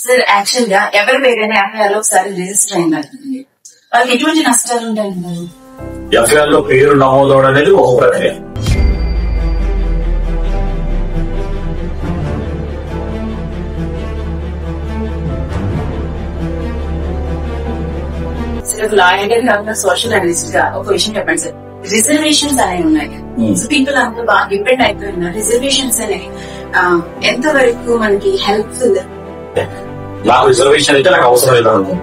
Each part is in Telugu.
సార్ యాక్చువల్ గా ఎవరి పేరైనా ఎఫ్ఐఆర్ లో ఒకసారి రిజిస్టర్ అయిందండి, వాళ్ళకి ఎటువంటి నష్టాలు ఉంటాయండి? ఎఫ్ఐఆర్ లో పేరు నమోదవడం అనేది ఒక ప్రక్రియ. సార్ లాయర్ గా సోషల్ అనలిస్ట్ గా ఒక విషయం చెప్పండి సార్. రిజర్వేషన్స్ అనేవి ఉన్నాయి. సో పీపుల్ అంతా బాగా డిపెండ్ అయిపోయినా రిజర్వేషన్స్ అనేవి ఎంత వరకు మనకి హెల్ప్ఫుల్? నాకు రిజర్వేషన్ అయితే నాకు అవసరం లేదు.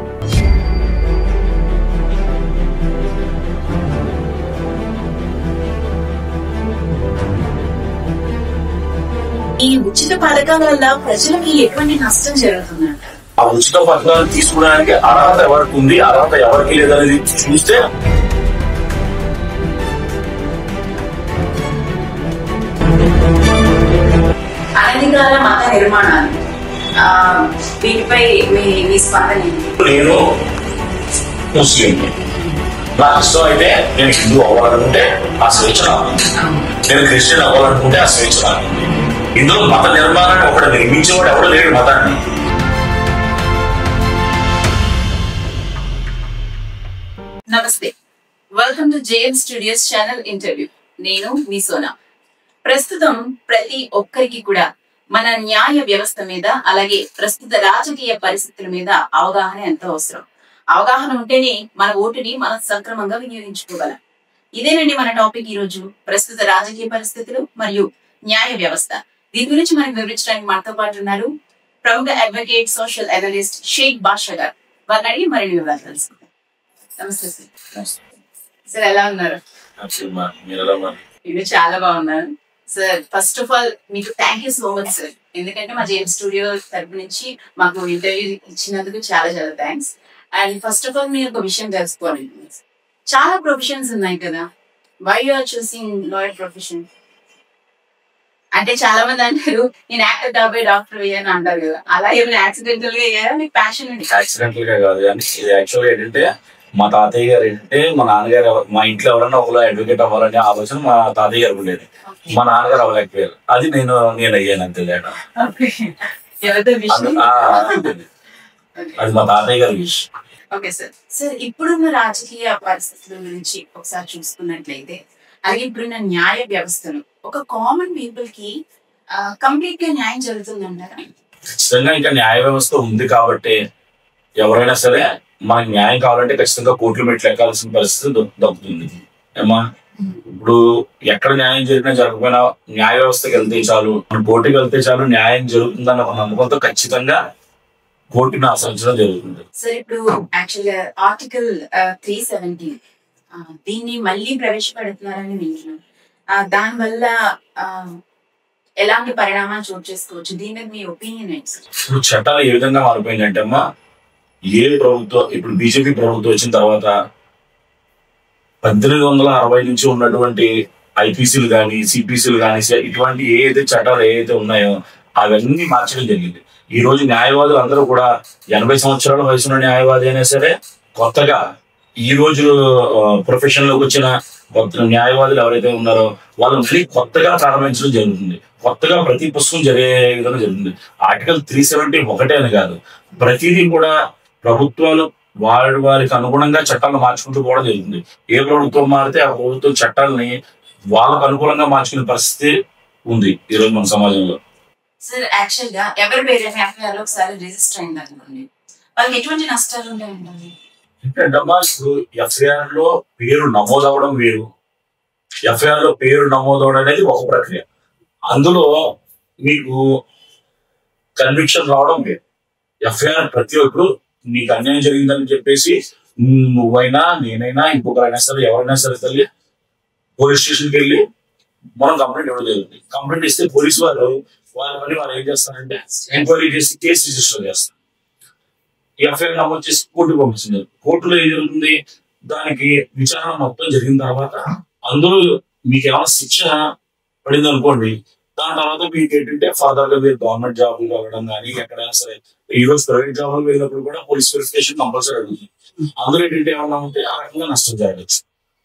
ఈ ఉచిత పథకాల వల్ల ప్రజలకి ఎటువంటి నష్టం జరుగుతుందంట? ఆ ఉచిత పథకాలు తీసుకోవడానికి అర్హత ఎవరికి ఉంది, అర్హత ఎవరికి లేదనేది చూస్తే అనధికార మత నిర్మాణాలు వీటిపై మీ స్పందన ఏంటి? నేను ముస్లిం, నాకు ఇష్టం అయితే నేను హిందూ అవ్వాలనుకుంటే ఆ స్వేచ్ఛ రావాలి, నేను క్రిస్టియన్ అవ్వాలనుకుంటే ఆ స్వేచ్ఛ రావాలి. ఇందులో మత నిర్మాణాన్ని ఒకటి నిర్మించేవాడు ఎవరు లేడు మతాన్ని. నమస్తే, welcome to JM studios channel interview. నేను మీ సోనా. ప్రస్తుతం ప్రతి ఒక్కరికి కూడా మన న్యాయ వ్యవస్థ మీద, అలాగే ప్రస్తుత రాజకీయ పరిస్థితుల మీద అవగాహన ఎంతో అవసరం. అవగాహన ఉంటేనే మన ఓటుని మనం సక్రమంగా వినియోగించుకోగలం. ఇదేనండి మన టాపిక్ ఈ రోజు, ప్రస్తుత రాజకీయ పరిస్థితులు మరియు న్యాయ వ్యవస్థ. దీని గురించి మనకు వివరించడానికి మనతో పాటు ఉన్నారు ప్రముఖ అడ్వకేట్, సోషల్ అనలిస్ట్ షేక్ బాషా గారు. వారిని అడిగి మరిన్ని వివరాలు తెలుసుకుందాం. నమస్తే సార్. సార్ ఎలా ఉన్నారు? నేను చాలా బాగున్నాను సార్. ఫస్ట్ ఆఫ్ ఆల్ మీకు thank you so much sir, ఎందుకంటే మా జేఎం స్టూడియో తరపు నుంచి మాకు ఇంటర్వ్యూ ఇచ్చినందుకు చాలా చాలా thanks. And first of all మీరు ఒక విషయం తెలుసుకోవాలి, చాలా ప్రొఫెషన్స్ ఉన్నాయి కదా, why you are choosing lawyer profession? అంటే చాలా మంది అంటారు నేను యాక్టర్ కాబట్టి డాక్టర్ అయ్యాను అంటారు కదా, అలా ఏమైనా యాక్సిడెంటల్ గా అయ్యారా? మీకు ప్యాషన్ ఉంది? యాక్సిడెంటల్ గా కాదు, కానీ ఇది యాక్చువల్గా ఏంటంటే మా తాతయ్య గారు ఏంటంటే, మా నాన్నగారు మా ఇంట్లో ఎవరైనా ఒకలా అడ్వకేట్ అవ్వాలనే ఆలోచన మా తాతయ్య గారికి ఉండేది. మా నాన్నగారు అవ్వలేకపోయారు, అది నేను అయ్యాను అంతే. అది మా తాతయ్య గారి విషయం. Okay sir. సార్ ఇప్పుడున్న రాజకీయ పరిస్థితుల గురించి ఒకసారి చూసుకున్నట్లయితే, అలాగే ఇప్పుడున్న న్యాయ వ్యవస్థను ఒక కామన్ పీపుల్ కి కంప్లీట్ గా న్యాయం జరుగుతుందంటారా? ఖచ్చితంగా ఇంకా న్యాయ వ్యవస్థ ఉంది కాబట్టి ఎవరైనా సరే మనకి న్యాయం కావాలంటే ఖచ్చితంగా కోర్టులు మెట్లు ఎక్కాల్సిన పరిస్థితి దక్కుతుంది ఏమా. ఇప్పుడు ఎక్కడ న్యాయం జరిగినా జరగకపోయినా న్యాయ వ్యవస్థకి వెళ్తే చాలు, మనం కోర్టుకి వెళ్తే చాలు, న్యాయం జరుగుతుందన్న ఒక నమ్మకంతో ఖచ్చితంగా కోర్టుని ఆశ్రయించడం జరుగుతుంది. సార్ ఇప్పుడు యాక్చువల్ గా ఆర్టికల్ 370 దీన్ని మళ్ళీ ప్రవేశపెడుతున్నారని వింటున్నాను. దాని వల్ల ఎలాంటి పరిణామాలు చోటు చేసుకోవచ్చు? దీని మీద మీ ఒపీనియన్ ఏంటి సార్? ఇప్పుడు చట్టాలు ఏ విధంగా మారిపోయిందంటే అమ్మా, ఏ ప్రభుత్వం ఇప్పుడు బీజేపీ ప్రభుత్వం వచ్చిన తర్వాత 1860 నుంచి ఉన్నటువంటి ఐపీసీలు కానీ, సిపిసీలు కానీ, ఇటువంటి ఏదైతే చట్టాలు ఏవైతే ఉన్నాయో అవన్నీ మార్చడం జరిగింది. ఈ రోజు న్యాయవాదులు అందరూ కూడా 80 సంవత్సరాల వయసున్న న్యాయవాది అయినా సరే, కొత్తగా ఈ రోజు ప్రొఫెషన్ లోకి వచ్చిన న్యాయవాదులు ఎవరైతే ఉన్నారో వాళ్ళు మళ్ళీ కొత్తగా ప్రారంభించడం జరుగుతుంది. కొత్తగా ప్రతి పుస్తకం జరిగే విధంగా జరుగుతుంది. ఆర్టికల్ 370 ఒకటే అని కాదు, ప్రతిదీ కూడా ప్రభుత్వాలు వారికి అనుగుణంగా చట్టాలను మార్చుకుంటూ పోవడం జరుగుతుంది. ఏ ప్రభుత్వం మారితే ఆ ప్రభుత్వం చట్టాలని వాళ్ళకు అనుకూలంగా మార్చుకునే పరిస్థితి ఉంది ఈ రోజు మన సమాజంలో. సార్ యాక్చువల్ గా ఎవరి పేరైనా ఎఫ్ఐఆర్ లో ఒకసారి రిజిస్టర్ అయింది అనుకోండి, వాళ్ళకి ఎటువంటి నష్టాలు ఉంటాయండి? ఏంటమ్మా, ఇప్పుడు ఎఫ్ఐఆర్ లో పేరు నమోదవడం వేరు, ఎఫ్ఐఆర్ లో పేరు నమోదవడం అనేది ఒక ప్రక్రియ. అందులో మీకు కన్విక్షన్ రావడం వేరు. ఎఫ్ఐఆర్ ప్రతి ఒక్కరు నీకు అన్యాయం జరిగిందని చెప్పేసి నువ్వైనా, నేనైనా, ఇంకొకరైనా సరే, ఎవరైనా సరే తల్లి పోలీస్ స్టేషన్కి వెళ్ళి మనం కంప్లైంట్ ఇవ్వడం జరుగుతుంది. కంప్లైంట్ ఇస్తే పోలీసు వాళ్ళు ఏం చేస్తారంటే ఎంక్వైరీ చేసి కేసు రిజిస్టర్ చేస్తారు. ఎఫ్ఐఆర్ నమోదు చేసి కోర్టుకు పంపిస్తున్నారు. కోర్టులో ఏం జరుగుతుంది, దానికి విచారణ మొత్తం జరిగిన తర్వాత అందులో మీకు ఏమైనా శిక్ష పడింది అనుకోండి, దాని తర్వాత మీకు ఏంటంటే ఫర్దర్ గా మీరు గవర్నమెంట్ జాబులు వెళ్ళడం కానీ, ఎక్కడైనా సరే ఈ రోజు ప్రైవేట్ జాబులు వెళ్ళినప్పుడు కూడా పోలీస్ వెరిఫికేషన్ కంపల్సరీ అడుగుతుంది. అందులో ఏంటంటే ఏమన్నా ఉంటే ఆ రకంగా నష్టం జరగచ్చు.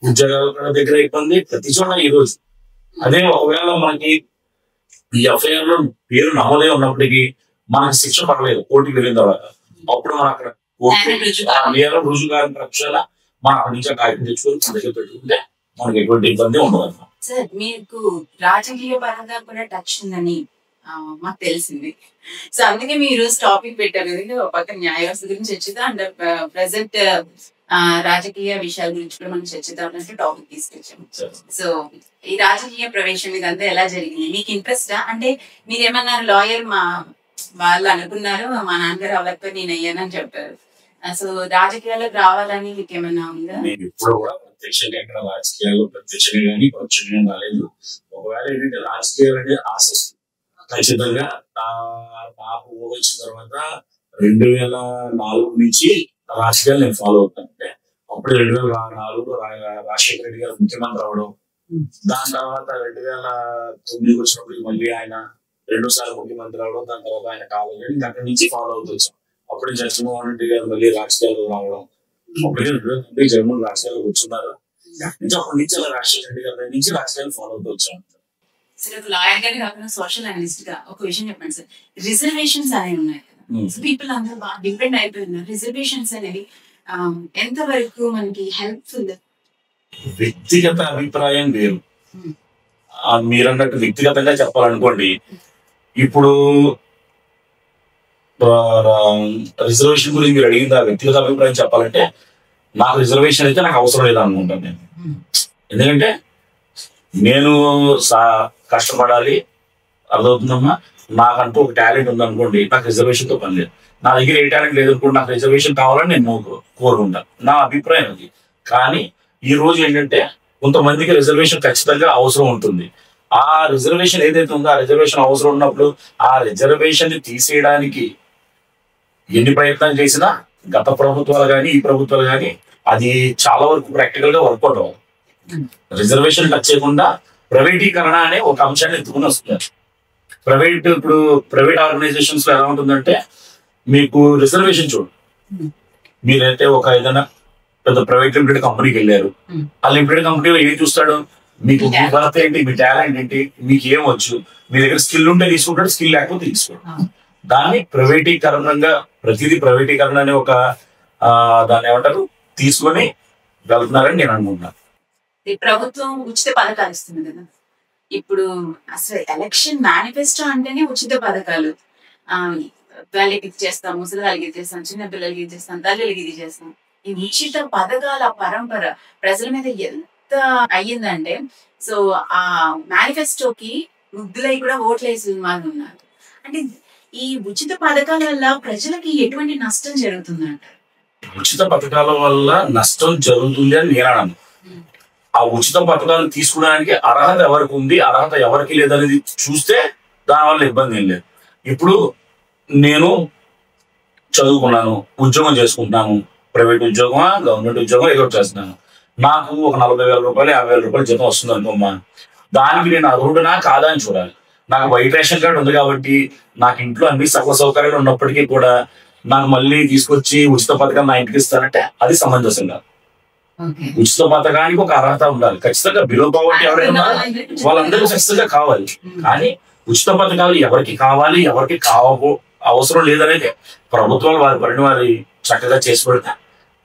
ఉద్యోగాల దగ్గర ఇబ్బంది ప్రతి చోట ఈ రోజు. అదే ఒకవేళ మనకి ఈ ఎఫ్ఐఆర్ లో పేరు నమోదే ఉన్నప్పటికీ మనకు శిక్ష పడలేదు కోర్టుకి వెళ్ళిన తర్వాత. అప్పుడు మనం అక్కడ నేరం రుజువు కాని పక్షాల మనం అక్కడి నుంచి కాగితం తెచ్చుకొని మన దగ్గర పెట్టుకుంటే మనకి ఎటువంటి ఇబ్బంది ఉండదు. సార్ మీకు రాజకీయ పరంగా కూడా టచ్ ఉందని మాకు తెలిసింది. సో అందుకే మీరు టాపిక్ పెట్టారు కదా, ఒక పక్క న్యాయ వ్యవస్థ గురించి చర్చిద్దాం అండ్ ప్రెసెంట్ రాజకీయ విషయాల గురించి కూడా మనం చర్చిద్దాం అన్నట్టు టాపిక్ తీసుకొచ్చాము. సో ఈ రాజకీయ ప్రవేశం ఇదంతా ఎలా జరిగింది, మీకు ఇంట్రెస్టా? అంటే మీరేమన్నారు, లాయర్ వాళ్ళు అనుకున్నారు, మా నాన్నగారు అవ్వకపోతే నేను అయ్యానని చెప్పారు. సో రాజకీయాలకు రావాలని మీకు ఏమన్నా ఉందా? ఇప్పుడు కూడా ప్రత్యక్షంగా ఎక్కడ రాజకీయాల్లో ప్రత్యక్షంగా కానీ పరోక్షంగా కాలేదు. ఒకవేళ ఏంటంటే రాజకీయాలు అంటే ఆశ ఖచ్చితంగా నాకు వచ్చిన తర్వాత 2004 నుంచి రాజకీయాలు నేను ఫాలో అవుతాను. అంటే అప్పుడు 2004లో రాజశేఖర రెడ్డి గారు ముఖ్యమంత్రి అవడం, దాని తర్వాత 2009 వచ్చినప్పుడు మళ్ళీ ఆయన 2 సార్లు ముఖ్యమంత్రి అవడం, దాని తర్వాత ఆయన కావాలి అక్కడి నుంచి ఫాలో అవుతూ వచ్చాం. అప్పుడు జగన్మోహన్ రెడ్డి గారు మళ్ళీ రాజకీయాలు రావడం, అప్పుడు జగన్మోహన్ రాజకీయాలు కూర్చున్నారు. అప్పటి నుంచి అలా రాజశేఖర రెడ్డి గారి నుంచి రాజకీయాలు ఫాలో అవుతూ వచ్చాం. సార్ ఒక లాయర్ గానే కాకుండా సోషల్ అనలిస్ట్ గా ఒక విషయం చెప్పండి సార్. రిజర్వేషన్స్ అనేవి ఉన్నాయి కదా, పీపుల్ అందరూ బాగా డిపెండ్ అయిపోయినారు. రిజర్వేషన్స్ అనేవి ఎంత వరకు మనకి హెల్ప్ఫుల్? వ్యక్తిగత అభిప్రాయం వేరు. మీరన్నట్టు వ్యక్తిగతంగా చెప్పాలనుకోండి, ఇప్పుడు రిజర్వేషన్ గురించి మీరు అడిగింది ఆ వ్యక్తిగత అభిప్రాయం చెప్పాలంటే నాకు రిజర్వేషన్ అయితే నాకు అవసరం లేదు అనుకుంటాను నేను. ఎందుకంటే నేను కష్టపడాలి, అర్థమవుతుందమ్మా. నాకంటూ ఒక టాలెంట్ ఉందనుకోండి, నాకు రిజర్వేషన్తో పని లేదు. నా దగ్గర ఏ టాలెంట్ లేదనుకోండి, నాకు రిజర్వేషన్ కావాలని నేను కోరుకుంటాను. నా అభిప్రాయం అది. కానీ ఈ రోజు ఏంటంటే కొంతమందికి రిజర్వేషన్ ఖచ్చితంగా అవసరం ఉంటుంది. ఆ రిజర్వేషన్ ఏదైతే ఉందో ఆ రిజర్వేషన్ అవసరం ఉన్నప్పుడు ఆ రిజర్వేషన్ ని తీసేయడానికి ఎన్ని ప్రయత్నాలు చేసినా గత ప్రభుత్వాలు కానీ ఈ ప్రభుత్వాలు కానీ అది చాలా వరకు ప్రాక్టికల్ గా వర్కౌట్ అవ్వదు. రిజర్వేషన్ టచ్ చేయకుండా ప్రైవేటీకరణ అనే ఒక అంశాన్ని ఎత్తుకుని వస్తున్నారు. ఇప్పుడు ప్రైవేట్ ఆర్గనైజేషన్స్ లో ఎలా ఉంటుందంటే, మీకు రిజర్వేషన్ చూడు, మీరైతే ఒక ఏదైనా పెద్ద ప్రైవేట్ లిమిటెడ్ కంపెనీకి వెళ్ళారు, ఆ లిమిటెడ్ కంపెనీలో ఏం చూస్తాడు, మీకు మీ వర్త్ ఏంటి, మీ టాలెంట్ ఏంటి, మీకు ఏం వచ్చు, మీ దగ్గర స్కిల్ ఉంటే తీసుకుంటాడు, స్కిల్ లేకపోతే తీసుకోడు. దాన్ని ప్రైవేటీకరణంగా ప్రతిదీ ప్రైవేటీకరణ అనే ఒక దాన్ని ఏమంటారు తీసుకొని వెళ్తున్నారని నేను అనుకుంటున్నాను. ప్రభుత్వం ఉచిత పథకాలు ఇస్తుంది కదా, ఇప్పుడు అసలు ఎలక్షన్ మేనిఫెస్టో అంటేనే ఉచిత పథకాలు. వాళ్ళకి ఇది చేస్తాం, ముసలి వాళ్ళకి ఇది చేస్తాం, చిన్న పిల్లలకి ఇది చేస్తాం, తల్లులకి ఇది చేస్తాం. ఈ ఉచిత పథకాల పరంపర ప్రజల మీద ఎంత అయ్యిందంటే, సో ఆ మేనిఫెస్టోకి ముగ్గులై కూడా ఓట్లు వేసిన వాళ్ళు ఉన్నారు. అంటే ఈ ఉచిత పథకాల వల్ల ప్రజలకి ఎటువంటి నష్టం జరుగుతుందంటారు? ఉచిత పథకాల వల్ల నష్టం జరుగుతుంది అని నేను అన్నాను. ఆ ఉచిత పథకాలు తీసుకోవడానికి అర్హత ఎవరికి ఉంది, అర్హత ఎవరికి లేదనేది చూస్తే దానివల్ల ఇబ్బంది ఏం లేదు. ఇప్పుడు నేను చదువుకున్నాను, ఉద్యోగం చేసుకుంటున్నాను, ప్రైవేట్ ఉద్యోగమా గవర్నమెంట్ ఉద్యోగం ఏదో చేస్తున్నాను, నాకు ఒక 40,000 రూపాయలు 50,000 రూపాయలు జీతం వస్తుంది అనుకోమ్మా, దానికి నేను అర్హుడునా కాదా అని చూడాలి. నాకు వైట్ రేషన్ కార్డు ఉంది కాబట్టి నాకు ఇంట్లో అన్ని సకల సౌకర్యాలు ఉన్నప్పటికీ కూడా నాకు మళ్ళీ తీసుకొచ్చి ఉచిత పథకం నా ఇంటికి ఇస్తానంటే అది సమంజసం కాదు. ఉచిత పథకానికి ఒక అర్హత ఉండాలి ఖచ్చితంగా. బిలో పావర్టీ ఎవరైనా వాళ్ళందరూ ఖచ్చితంగా కావాలి. కానీ ఉచిత పథకాలు ఎవరికి కావాలి ఎవరికి అవసరం లేదనేది ప్రభుత్వాలు వారి పనిని వారి చక్కగా చేసి పెడితే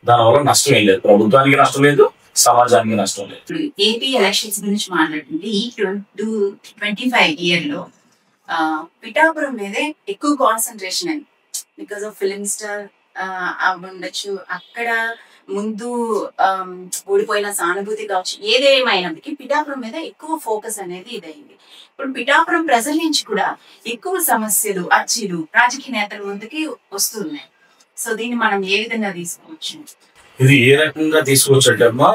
దానివల్ల నష్టం ఏం లేదు, ప్రభుత్వానికి నష్టం లేదు, సమాజానికి నష్టం లేదు. ఏపీ ఎలక్షన్స్ గురించి మాట్లాడుతుంటే ఈ 2025 ఇయర్ లో పిఠాపురం మీదే ఎక్కువ కాన్సన్ట్రేషన్ అయింది. బికాస్ ఆఫ్ ఫిలిం స్టార్ ఉండొచ్చు, అక్కడ ముందు ఓడిపోయిన సానుభూతి కావచ్చు, ఏదేమైనప్పటికీ పిఠాపురం మీద ఎక్కువ ఫోకస్ అనేది ఇదైంది. ఇప్పుడు పిఠాపురం ప్రజల నుంచి కూడా ఎక్కువ సమస్యలు అర్జీలు రాజకీయ నేతల ముందుకి వస్తున్నాయి. సో దీన్ని మనం ఏ విధంగా తీసుకోవచ్చు? ఇది ఏ రకంగా తీసుకోవచ్చు అంటే అమ్మా,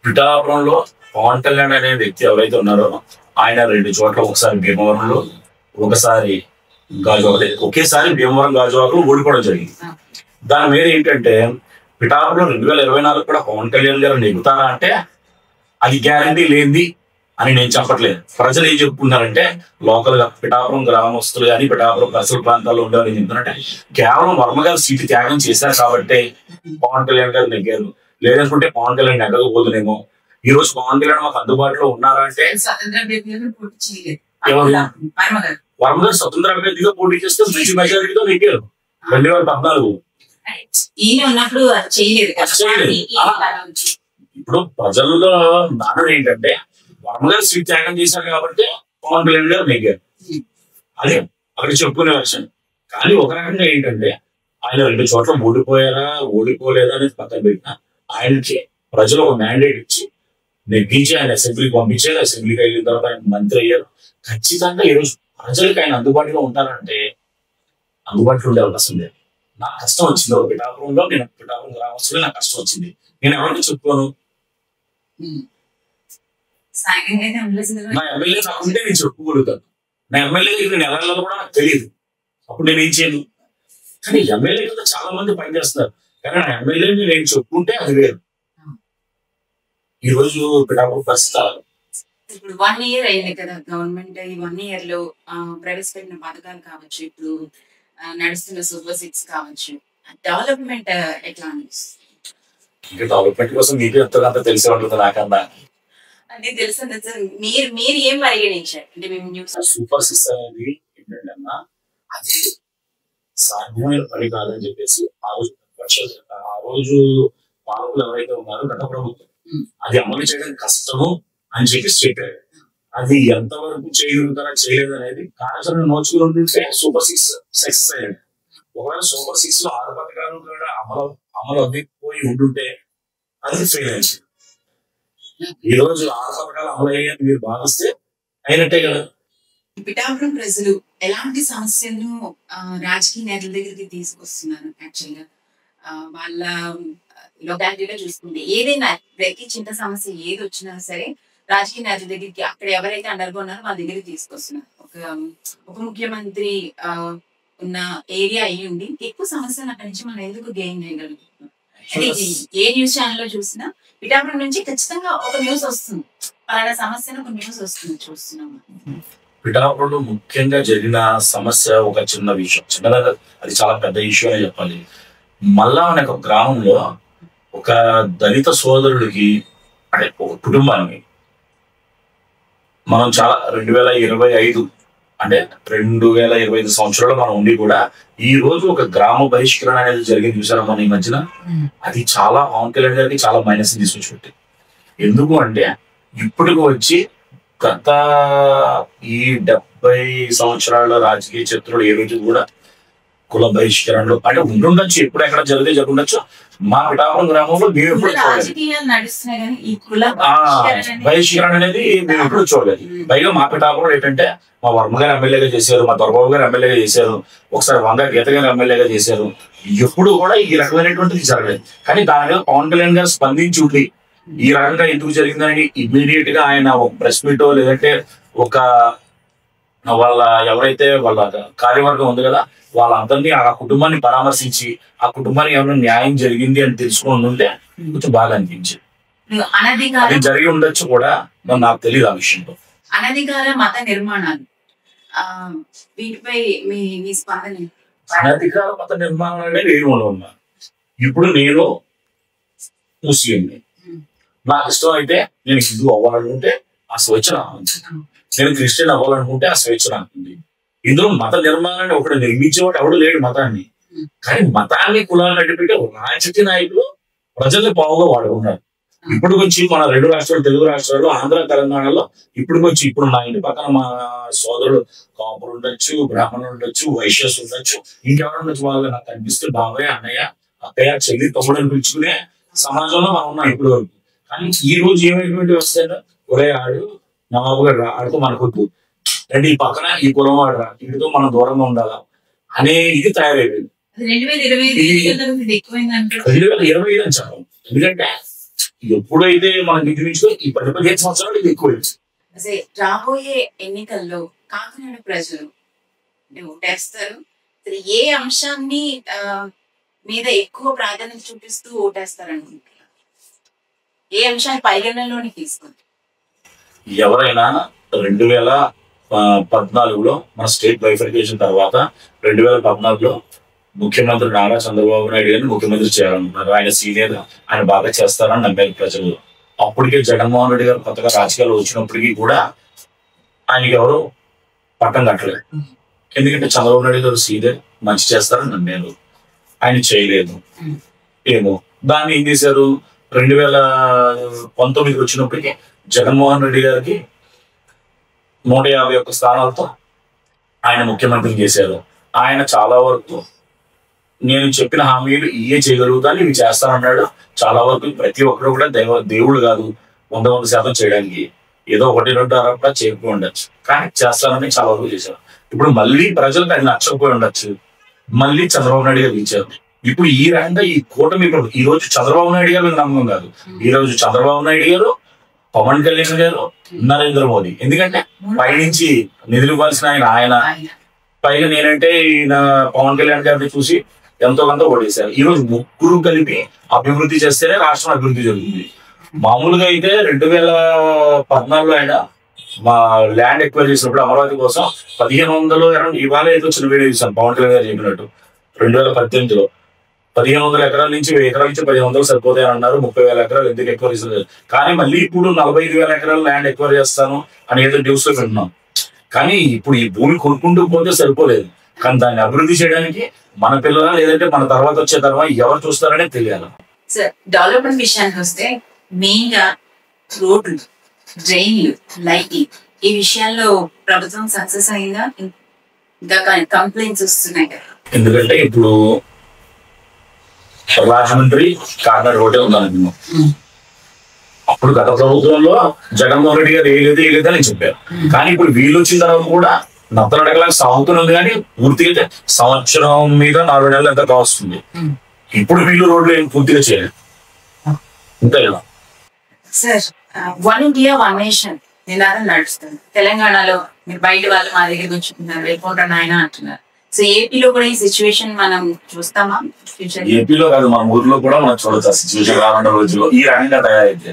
పిఠాపురంలో పవన్ కళ్యాణ్ అనే వ్యక్తి ఎవరైతే ఉన్నారో ఆయన 2 చోట్ల, ఒకసారి భీమవరంలో ఒకసారి గాజువాకలో, ఒకేసారి భీమవరం గాజువాకలో ఓడిపోవడం జరిగింది. దాని మీద ఏంటంటే పిఠాపురం 2024 కూడా పవన్ కళ్యాణ్ గారు నెగ్గుతారా అంటే అది గ్యారంటీ లేనిది అని నేను చెప్పట్లేదు. ప్రజలు ఏం చెప్పుకున్నారంటే లోకల్ గా పిఠాపురం గ్రామస్తులు కానీ పిఠాపురం పరిసర ప్రాంతాల్లో ఉండేవారు ఏం చెప్తున్నారంటే కేవలం వర్మ గారు సీటు త్యాగం చేశారు కాబట్టి పవన్ కళ్యాణ్ గారు నెగ్గారు, లేదనుకుంటే పవన్ కళ్యాణ్ నెగ్గకపోతుందేమో. ఈ రోజు పవన్ కళ్యాణ్ మాకు అందుబాటులో ఉన్నారా అంటే వరం గారు స్వతంత్ర అభ్యర్థిగా పోటీ చేస్తే మంచి మెజారిటీతో నెగ్గారు 2014. ఈయన ఉన్నప్పుడు చేయలేదు ఇప్పుడు ప్రజల్లో నానుడు ఏంటంటే వరం గారు సీట్ త్యాగం చేశారు కాబట్టి పవన్ కళ్యాణ్ గారు నెగ్గారు. అదే అక్కడ చెప్పుకునే విషయం. కానీ ఒక రకంగా ఏంటంటే ఆయన 2 చోట్ల ఓడిపోలేదా అనేది పక్కన పెట్టిన ఆయనకి ప్రజలు ఒక మ్యాండేట్ ఇచ్చి నెగ్గించి ఆయన అసెంబ్లీకి పంపించారు. అసెంబ్లీకి వెళ్ళిన తర్వాత ఆయన మంత్రి అయ్యారు. ఖచ్చితంగా ఈరోజు ప్రజలకు ఆయన అందుబాటులో ఉంటారంటే అందుబాటులో ఉండే అవకాశం లేదు. నాకు కష్టం వచ్చింది ఒక పిఠాపురంలో, నేను పిఠాపురం గ్రామస్తులు నాకు కష్టం వచ్చింది, నేను ఎవరికి చెప్పుకోను? నా ఎమ్మెల్యే నాకు ఉంటే నేను చెప్పుకోగలుగుతాను. నా ఎమ్మెల్యే నేను ఎలా వెళ్ళాలో కూడా నాకు తెలియదు. అప్పుడు నేను ఏం చేయను. కానీ ఎమ్మెల్యే కదా చాలా మంది పనిచేస్తారు. కానీ నా ఎమ్మెల్యేని నేను చెప్పుకుంటే అది వేరు. ఈ రోజు పిఠాపురం పరిస్థితి ఇప్పుడు 1 year అయింది కదా గవర్నమెంట్. ఈ 1 year లో ప్రవేశపెట్టిన పథకాలు కావచ్చు, ఇప్పుడు నడుస్తున్న సూపర్ 6 కావచ్చు, డెవలప్మెంట్ ఎట్లా అనిపిస్తుంది? ఇంకా డెవలప్మెంట్ కోసం మీకు ఎంతకంత తెలిసే ఉంటుంది నాకన్నా. అంటే తెలుసు సార్, మీరు ఏం పరిగణించారు అంటే మేము న్యూస్ సూపర్ 6 అనేది ఏంటంటే అన్న అది సాధ్యమైన పని కాదని చెప్పేసి ఆ రోజు పాలకులు ఎవరైతే ఉన్నారో గత ప్రభుత్వం అది అమలు చేయడం కష్టము అని చెప్పేసి చెప్పారు. అది ఎంతవరకు చేయగలుగుతారా చేయలేదు అనేది కార్యాచరణ నోచుకుని ఉంటుంటే సూపర్ 6 సక్సెస్ అయ్యాడు. ఒకవేళ సూపర్ 6 లో 6 పథకాలు కూడా అమలు అవ్వకపోయి ఉంటుంటే అది ఫెయిల్ అయింది. ఈ రోజు 6 పథకాలు అమలు అయ్యాయని మీరు భావిస్తే అయినట్టే కదా. పిఠాపురం ప్రజలు ఎలాంటి సమస్యలను రాజకీయ నేతల దగ్గరికి తీసుకొస్తున్నారు? యాక్చువల్ గా వాళ్ళ లొకాలిటీలో చూసుకుంటే ఏదైనా ప్రతి చిన్న సమస్య ఏది వచ్చినా సరే రాజకీయ నేతల దగ్గరికి, అక్కడ ఎవరైతే అండర్గా ఉన్నారో వాళ్ళ దగ్గరికి తీసుకొస్తున్నారు. ఒక ముఖ్యమంత్రి ఉన్న ఏరియా అయ్యి ఉండి ఎక్కువ సమస్యలు అక్కడి నుంచి మనం ఎందుకు గెయిన్ చేయగలుగుతున్నాం? ఏ న్యూస్ ఛానల్ లో చూసినా పిఠాపురం నుంచి ఖచ్చితంగా ఒక న్యూస్ వస్తుంది, అలాంటి సమస్యను ఒక న్యూస్ వస్తుంది చూస్తున్నాం. పిఠాపురంలో ముఖ్యంగా జరిగిన సమస్య ఒక చిన్న విషయం, చిన్నగా అది చాలా పెద్ద ఇష్యూ అని చెప్పాలి. మల్లా అనే ఒక గ్రామంలో ఒక దళిత సోదరుడికి అంటే ఒక కుటుంబాన్ని మనం చాలా 2025 అంటే 2025 సంవత్సరాలు మనం ఉండి కూడా ఈ రోజు ఒక గ్రామ బహిష్కరణ అనేది జరిగింది చూసారా మన ఈ మధ్యన. అది చాలా పవన్ కళ్యాణ్ గారికి చాలా మైనస్ తీసుకొచ్చి పెట్టి. ఎందుకు అంటే ఇప్పటికి వచ్చి గత ఈ 70 సంవత్సరాల రాజకీయ చరిత్రలో ఏ రోజు కూడా కుల బహిష్కరణలు అంటే ఉండుండొచ్చు, ఎప్పుడు ఎక్కడ జరిగితే జరుగుండొచ్చు. మా పిఠాపురం గ్రామంలో మేము ఎప్పుడు బహిష్కరణ అనేది మేము ఎప్పుడు చూడలేదు. పైగా మా పిఠాపురం ఏంటంటే మా వర్మ గారు ఎమ్మెల్యేగా చేశారు, మా దొరబాబు గారు ఎమ్మెల్యేగా చేశారు, ఒకసారి వంగ గీత గారు ఎమ్మెల్యేగా చేశారు. ఎప్పుడు కూడా ఈ రకమైనటువంటిది జరగలేదు. కానీ దాని మీద పవన్ కళ్యాణ్ గారు స్పందించి ఉండి ఈ రకంగా ఎందుకు జరిగిందని ఇమ్మీడియట్ గా ఆయన ఒక ప్రెస్ మీటో లేదంటే ఒక వాళ్ళ ఎవరైతే వాళ్ళ కార్యవర్గం ఉంది కదా వాళ్ళందరినీ ఆ కుటుంబాన్ని పరామర్శించి ఆ కుటుంబానికి ఏమైనా న్యాయం జరిగింది అని తెలుసుకుని ఉంటే కొంచెం బాగా అనిపించింది. అది జరిగి ఉండొచ్చు కూడా, నాకు తెలియదు ఆ విషయంలో. అనధికార మత నిర్మాణాలు వీటిపై మీ స్పందన? అనధికార మత నిర్మాణం అనేది ఏమి ఉన్నా ఇప్పుడు నేను ముస్లింని, నాకు ఇష్టం అయితే నేను హిందూ అవ్వాలనుకుంటే ఆ స్వేచ్ఛ నాకుంది, నేను క్రిస్టియన్ అవ్వాలనుకుంటే ఆ స్వేచ్ఛ నాకుంది. ఇందులో మత నిర్మాణాన్ని ఒకటి నిర్మించేవాడు ఎవడు లేడు మతాన్ని. కానీ మతాన్ని కులాన్ని నడిపెట్టే రాజకీయ నాయకులు ప్రజల్ని పావుగా వాడుకున్నారు. ఇప్పుడు వచ్చి మన 2 రాష్ట్రాలు తెలుగు రాష్ట్రాల్లో ఆంధ్ర తెలంగాణలో ఇప్పుడు వచ్చి ఇప్పుడు నా ఇంటి పక్కన మా సోదరుడు కాపులు ఉండొచ్చు, బ్రాహ్మణులు ఉండొచ్చు, వైశ్యస్ ఉండొచ్చు, ఇంకెవరు ఉండొచ్చు. వాళ్ళు నాకు అనిపిస్తే బాబాయ్ అన్నయ్య అక్కయ్య చెల్లి తమ్ముడు అని పిలుచుకునే సమాజంలో మనం ఉన్నాం ఇప్పుడు వరకు. కానీ ఈ రోజు ఏమైనటువంటి వస్తాయో ఒరే ఆడు నా బాబు గారు రా, ఆడితో మనకొద్దు, అంటే ఈ పక్కన ఈ కులం వాడు రా, వీటితో మనం దూరంగా ఉండాలా అనే ఇది తయారైపోయింది. 2025 అని చెప్పాలి. ఎందుకంటే ఎప్పుడైతే మనం నిర్మించుకో ఈ 10-15 సంవత్సరాలు ఇది ఎక్కువైంది. రాబోయే ఎన్నికల్లో కాకినాడ ప్రజలు ఓటేస్తారు, ఏ అంశాన్ని మీద ఎక్కువ ప్రాధాన్యత చూపిస్తూ ఓటేస్తారు అనుకుంటున్నారు? ఏ అంశాన్ని పరిగణనలోని తీసుకుంటారు? ఎవరైనా 2014లో మన స్టేట్ బైఫర్కేషన్ తర్వాత 2014లో ముఖ్యమంత్రి నారా చంద్రబాబు నాయుడు గారిని ముఖ్యమంత్రి చేయాలనుకున్నారు. ఆయన సీనియర్, ఆయన బాగా చేస్తారని నమ్మారు ప్రజలు. అప్పటికే జగన్మోహన్ రెడ్డి గారు కొత్తగా రాజకీయాలు వచ్చినప్పటికీ కూడా ఆయనకి ఎవరు పట్టం కట్టలేదు. ఎందుకంటే చంద్రబాబు నాయుడు గారు సీదే మంచి చేస్తారని నమ్మారు, ఆయన చేయలేదు. ఏమో దాన్ని ఏం చేశారు, 2019 వచ్చినప్పటికీ జగన్మోహన్ రెడ్డి గారికి 151 స్థానాలతో ఆయన ముఖ్యమంత్రి చేశారు. ఆయన చాలా వరకు నేను చెప్పిన హామీలు ఇవే చేయగలుగుతాను, ఇవి చేస్తానన్నాడు. చాలా వరకు ప్రతి ఒక్కరు కూడా దేవుడు కాదు 100% చేయడానికి, ఏదో 1-2 కూడా చేయకపోయి ఉండొచ్చు, కానీ చేస్తానని చాలా వరకు చేశారు. ఇప్పుడు మళ్ళీ ప్రజలకు అది నచ్చకపోయి ఉండొచ్చు, మళ్ళీ చంద్రబాబు నాయుడు గారు ఇచ్చారు. ఇప్పుడు ఈ రకంగా ఈ కూటమి ఈ రోజు చంద్రబాబు నాయుడు గారు నమ్మకం కాదు, ఈ రోజు చంద్రబాబు నాయుడు గారు, పవన్ కళ్యాణ్ గారు, నరేంద్ర మోదీ. ఎందుకంటే పైనుంచి నిధులు ఇవ్వాల్సిన ఆయన పైగా నేనంటే ఈయన పవన్ కళ్యాణ్ గారిని చూసి ఎంతో కొంత ఓడేశారు. ఈ రోజు ముగ్గురు కలిపి అభివృద్ధి చేస్తేనే రాష్ట్రం అభివృద్ధి జరుగుతుంది. మామూలుగా అయితే 2014లో ఆయన మా ల్యాండ్ ఎక్వైర్ చేసినప్పుడు అమరావతి కోసం 1500 ఇవాళ ఏదో చిన్న వీడియో చూసాను పవన్ కళ్యాణ్ గారు చెప్పినట్టు. 2018లో 1500 ఎకరాల నుంచి 1000 ఎకరాల నుంచి 1500 సరిపోతాయని అన్నారు. 30,000 ఎకరాలు ఎందుకు ఎక్వైర్ చేస్తారు, కానీ మళ్ళీ ఇప్పుడు 45,000 ఎకరాల ల్యాండ్ ఎక్వైర్ చేస్తాను అని ఏదో న్యూస్ లో వింటున్నాం. కానీ ఇప్పుడు ఈ భూమి కొనుక్కుంటూ పోతే సరిపోలేదు, కానీ దాన్ని అభివృద్ధి చేయడానికి మన పిల్లల లేదంటే మన తర్వాత వచ్చే తర్వాత ఎవరు చూస్తారనే తెలియాలి. సార్, డెవలప్మెంట్ విషయానికి వస్తే మెయిన్ గా రోడ్లు, డ్రైన్లు, లైటింగ్ ఈ విషయాల్లో ప్రభుత్వం సక్సెస్ అయిందా? ఇంకా కంప్లైంట్స్ వస్తున్నాయి కదా. ఎందుకంటే ఇప్పుడు రాజమండ్రి కాకినాడ రోడ్డే ఉందని అప్పుడు గత ప్రభుత్వంలో జగన్మోహన్ రెడ్డి గారు వేయలేదు అని చెప్పారు. కానీ ఇప్పుడు వీళ్ళు వచ్చిన తర్వాత కూడా నత్తనడకలా సాగుతున్నది, కానీ పూర్తిగా సంవత్సరం మీద 4 నెలలు ఎంత కావస్తుంది. ఇప్పుడు వీళ్ళు రోడ్లు ఏం పూర్తిగా చేయలేదు, అంతే కదా. సార్, 1 India 1 Nation నినాదం నడుస్తుంది తెలంగాణలో. మీరు బయట వాళ్ళు మా దగ్గరికి వచ్చుకున్నారు, వెళ్ళిపోంటారు ఆయన అంటున్నారు. సో ఏపీలో కూడా ఈ సిచ్యువేషన్ మనం చూస్తామా ఫ్యూచర్? ఏపీలో కాదు, మన ఊర్లో కూడా మనం చూడొచ్చు ఆ సిచ్యువేషన్ రానున్న రోజుల్లో ఈ రకంగా తయారైతే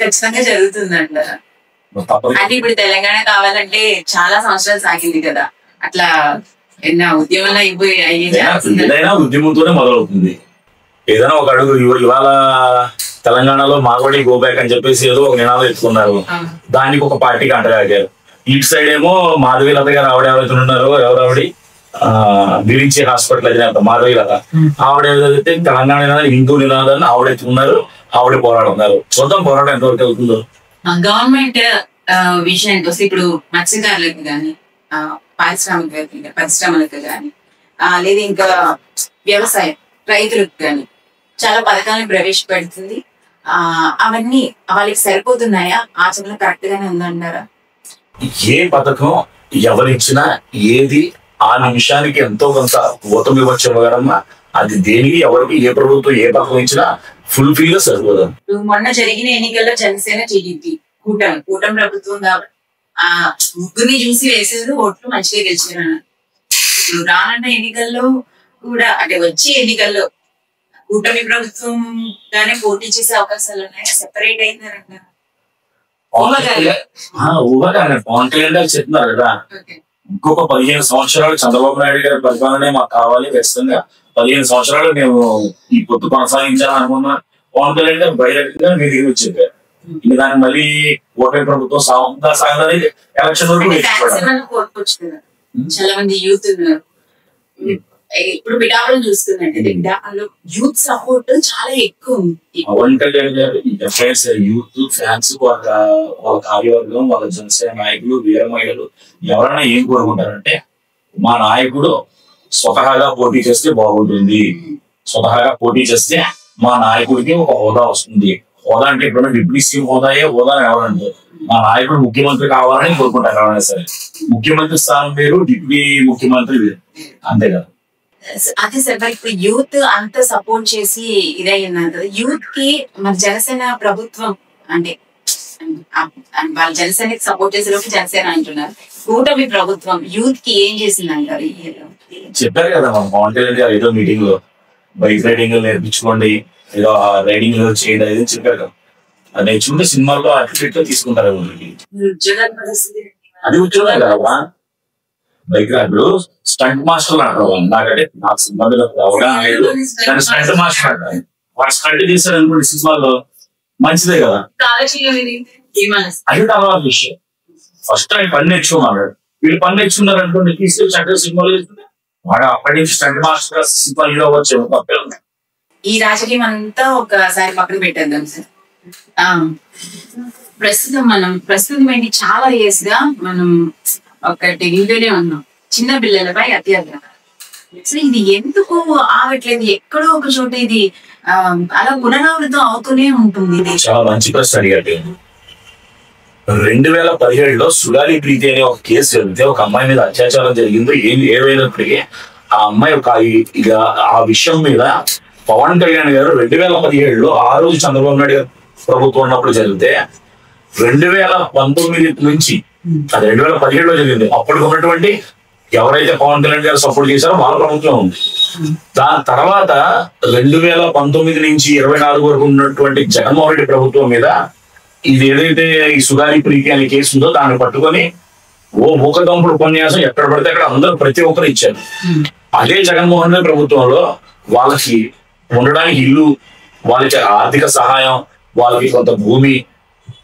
ఖచ్చితంగా జరుగుతుందంట. అంటే ఇప్పుడు తెలంగాణ కావాలంటే చాలా సంవత్సరాలు సాగింది కదా, అట్లా ఉద్యమంలో ఏదైనా ఉద్యమంతోనే మొదలవుతుంది. ఏదైనా ఒక అడుగు ఇవాళ తెలంగాణలో మార్వాడి గో బ్యాక్ అని చెప్పేసి ఏదో ఒక నినాదం ఎత్తుకున్నారు, దానికి ఒక పార్టీకి అంటగాగారు. ఇటు సైడ్ ఏమో మాధవీలత గారు ఆవిడ ఎవరైతే ఉన్నారో ఎవరావిడ బిరించి హాస్పిటల్ అధినేత మాధవీలత, ఆవిడ ఏదైతే తెలంగాణ హిందూ నినాదాన్ని ఆవిడ ఎత్తుకున్నారు, ఆవిడ పోరాడుతున్నారు. చూద్దాం పోరాటం ఎంతవరకు అవుతుందో. గవర్నమెంట్ విషయానికి వస్తే ఇప్పుడు మత్స్యకారులకు కానీ పరిశ్రమలకు కానీ లేదా ఇంకా వ్యవసాయం రైతులకు కానీ చాలా పథకాలను ప్రవేశపెడుతుంది. అవన్నీ వాళ్ళకి సరిపోతున్నాయా? ఆచరణ కరెక్ట్ గానే ఉందంటారా? ఏ పథకం ఎవరిచ్చినా ఏది ఆ నిమిషానికి ఎంతో కొంత ఊతం ఇవ్వచ్చమ్మా, అది దేనికి ఎవరికి ఏ ప్రభుత్వం ఏ పథకం ఇచ్చినా ఫుల్ఫిల్ గా సరిపోదు. మొన్న జరిగిన ఎన్నికల్లో జనసేన టీడీపీ కూటమి ప్రభుత్వం కాబట్టి ముగ్గురిని చూసి వేసేది ఓట్లు మంచిగా గెలిచారు. ఇప్పుడు రానున్న ఎన్నికల్లో కూడా అంటే వచ్చే ఎన్నికల్లో కూటమి ప్రభుత్వం గానే పోటీ చేసే అవకాశాలు ఉన్నాయా? సెపరేట్ అయిందంటారా? పవన్ కళ్యాణ్ గారు చెప్తున్నారు కదా, ఇంకొక 15 సంవత్సరాలు చంద్రబాబు నాయుడు గారి పరిపాలనే మాకు కావాలి, ఖచ్చితంగా 15 సంవత్సరాలు మేము ఈ పొత్తు కొనసాగించాలనుకున్నా. పవన్ కళ్యాణ్ గారు బహిరంగంగా మీ దగ్గర వచ్చి చెప్పారు, ఇంకా దాన్ని మళ్ళీ ఓటమి ప్రభుత్వం సాగదనేది ఎలక్షన్ వరకు. చాలా మంది యూత్ ఉన్నారు, ఇప్పుడు పిఠాపురం చూస్తుందంటే పిఠాపురంలో యూత్ సపోర్ట్ చాలా ఎక్కువ ఉంది. పవన్ కళ్యాణ్ గారు యూత్ ఫ్యాన్స్ వాళ్ళ కార్యవర్గం వాళ్ళ జనసేన నాయకులు వీర మహిళలు ఎవరైనా ఏం కోరుకుంటారంటే మా నాయకుడు స్వతహాగా పోటీ చేస్తే బాగుంటుంది, స్వతహాగా పోటీ చేస్తే మా నాయకుడికి ఒక హోదా వస్తుంది. హోదా అంటే ఇప్పుడు డిప్యూటీ సీఎం హోదాయే హోదా ఎవరంటే మా నాయకుడు ముఖ్యమంత్రి కావాలని కోరుకుంటారు. ఎవరైనా సరే ముఖ్యమంత్రి స్థానం వేరు, డిప్యూటీ ముఖ్యమంత్రి వేరు, అంతే కదా. అదే సార్, మరి ఇప్పుడు యూత్ అంత సపోర్ట్ చేసి ఇదయ్యున్నారు కదా, యూత్ కి మరి జనసేన ప్రభుత్వం అంటే వాళ్ళ జనసేనకి సపోర్ట్ చేసేలోపు జనసేన అంటున్నారు, కూటమి ప్రభుత్వం యూత్ కి ఏం చేసింది అంటారు? చెప్పారు కదా మన పవన్ కళ్యాణ్ గారు ఏదో మీటింగ్ లో బైక్ రైడింగ్ నేర్పించుకోండి, ఏదో రైడింగ్ చేయండి అది చెప్పారు కదా. అది నేర్చుకుంటే సినిమాల్లో అట్లా తీసుకుంటారు. అది ఉద్యోగం కదా బైక్ రాడు స్టంట్ మాస్టర్ అంటారు. నాకంటే నాకు సినిమాలో స్టంట్ మాస్టర్ అంటారు. వాడు స్టంట్ చేశారు అనుకోండి సినిమాల్లో మంచిదే కదా. అది తర్వాత విషయం. ఫస్ట్ ఆయన పని నేర్చుకున్నాడు, వీళ్ళు పని నేర్చుకున్నారు అనుకోండి, తీసుకెళ్ళి చక్కగా సినిమాలు చేస్తుంటే వాడు అక్కడి నుంచి స్టంట్ మాస్టర్ సినిమా హీరో వచ్చే తప్పే ఉంది. ఈ రాజకీయం అంతా ఒకసారి పక్కన పెట్టేద్దాం సార్. ప్రస్తుతం ఏంటి చాలా ఇయర్స్ గా మనం ఒకటి వీడియోనే ఉన్నాం, చిన్న పిల్లలపై అత్యాచారం. అసలు ఇది ఎందుకు ఆగట్లేదు? ఎక్కడో ఒక చోట ఇది అలా పునరావృతం అవుతూనే ఉంటుంది. ఇది చాలా మంచి ప్రశ్న అడిగాడు. 2017లో సుగాలి ప్రీతి అనే ఒక కేసు జరిగితే ఒక అమ్మాయి మీద అత్యాచారం జరిగిందో ఏమైనప్పటికీ ఆ అమ్మాయి ఇక ఆ విషయం మీద పవన్ కళ్యాణ్ గారు 2017లో ఆ రోజు చంద్రబాబు నాయుడు గారు ప్రభుత్వం ఉన్నప్పుడు జరిగితే 2019 నుంచి అది 2017లో జరిగింది. అప్పటికి ఉన్నటువంటి ఎవరైతే పవన్ కళ్యాణ్ గారు సపోర్ట్ చేశారో వాళ్ళ ప్రభుత్వం ఉంది. దాని తర్వాత 2019 నుంచి 24 వరకు ఉన్నటువంటి జగన్మోహన్ రెడ్డి ప్రభుత్వం మీద ఇది ఏదైతే ఈ సుగాలి ప్రీతి అనే కేసు ఉందో దాన్ని పట్టుకొని మూకదంపుడు ఉపన్యాసం ఎక్కడ పడితే అక్కడ అందరూ ప్రతి ఒక్కరు ఇచ్చారు. అదే జగన్మోహన్ రెడ్డి ప్రభుత్వంలో వాళ్ళకి ఉండడానికి ఇల్లు, వాళ్ళకి ఆర్థిక సహాయం, వాళ్ళకి కొంత భూమి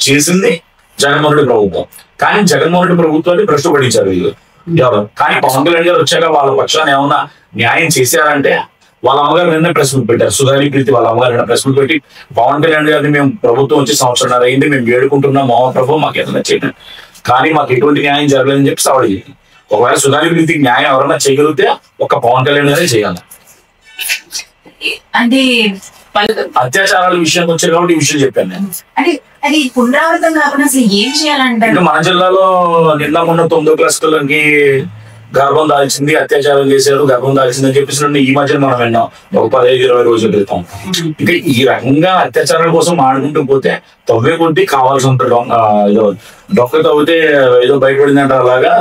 చేసింది జగన్మోహన్ రెడ్డి ప్రభుత్వం. కానీ జగన్మోహన్ రెడ్డి ప్రభుత్వాన్ని భ్రష్టుపడించారు వీళ్ళు ఎవరు. కానీ పవన్ కళ్యాణ్ గారు వచ్చాక వాళ్ళ పక్షాన్ని ఏమన్నా న్యాయం చేశారంటే వాళ్ళ అమ్మగారు నిన్న ప్రెస్ మీట్ పెట్టారు. సుగాలి ప్రీతి వాళ్ళ అమ్మగారు నిన్న ప్రెస్ మీట్ పెట్టి పవన్ కళ్యాణ్ గారిని మేము ప్రభుత్వం వచ్చి 1.5 సంవత్సరాలు అయింది, మేము వేడుకుంటున్నాం మోహన్ ప్రభు మాకు ఏదైనా చేయండి, కానీ మాకు ఎటువంటి న్యాయం జరగలేదని చెప్పి సవాల్ చేయండి. ఒకవేళ సుగాలి ప్రీతికి న్యాయం ఎవరైనా చేయగలిగితే ఒక పవన్ కళ్యాణ్ గారే చేయాలి. అంటే అత్యాచారాల విషయానికి వచ్చారు కాబట్టి ఈ విషయం చెప్పాను నేను. అంటే అది పునరావృతం కాకుండా అసలు ఏం చేయాలంటే మన జిల్లాలో నిన్న మొన్న 9వ క్లాస్ పిల్లలకి గర్భం దాల్చింది, అత్యాచారం చేశారు, గర్భం దాల్చింది అని చెప్పేసి ఈ మధ్యన మనం విన్నాం ఒక 15-20 రోజుల క్రితం. ఇంకా ఈ రకంగా అత్యాచారాల కోసం ఆడుకుంటూ పోతే తవ్వే కొద్ది కావాల్సి ఉంటుంది. ఏదో డొక్క తవ్వితే ఏదో బయటపడిందంటే అలాగా